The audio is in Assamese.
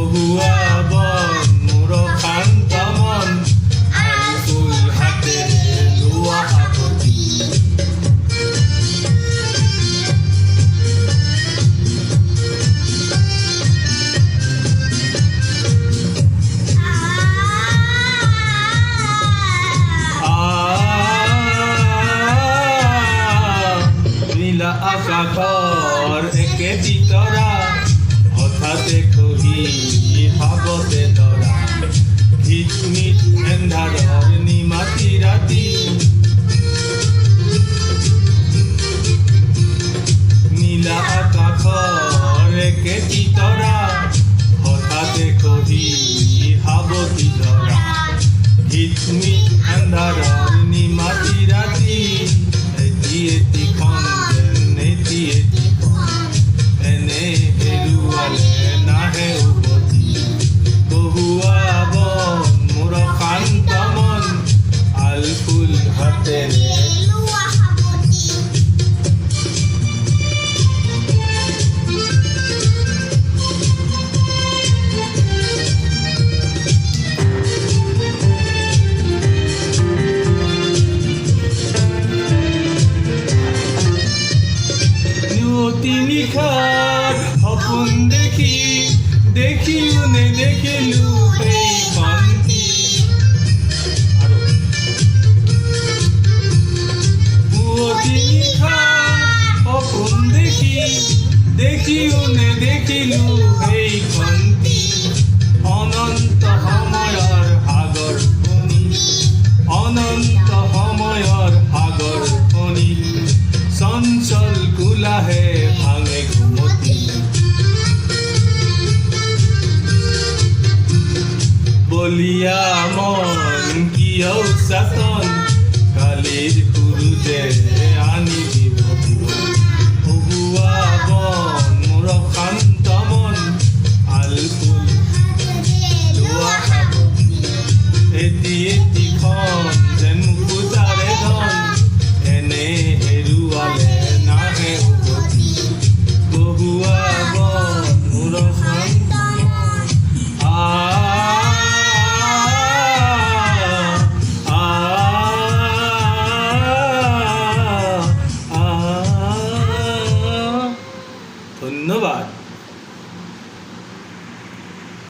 বহুৱা বন মোৰ শান্ত মন ফুল হাতেৰে লোৱা সাৱটি নীলা আকাশৰ একেটি তৰা হঠাতে খহি হাবতে ধৰা ঝিকমিক এন্ধাৰৰ নিমাতি ৰাতি নীলা আকাশৰ একেটি তৰা হঠাতে খহি হাবতি ধৰা ঝিকমিক এন্ধাৰৰ নিমাতি ৰাতি এটি এটিখন এটি এটিখন এনে হেৰুৱালে নাহে উভতি বহুৱা বন মোৰ শান্ত মন ফুল হাতেৰে নিশাৰ সপোন দেখি দেখিও নেদেখিলো সেই শান্তি পুৱতি নিশাৰ সপোন দেখি দেখিও নেদেখিলো সেই শান্তি অনন্ত সময়ৰ সাগৰ খনি অনন্ত সময়ৰ সাগৰ খনি চঞ্চল কুলাহে ভাঙে ঘুমতি বলিয়া মন কিয় চাতন কালিৰ সুৰুজে আনিব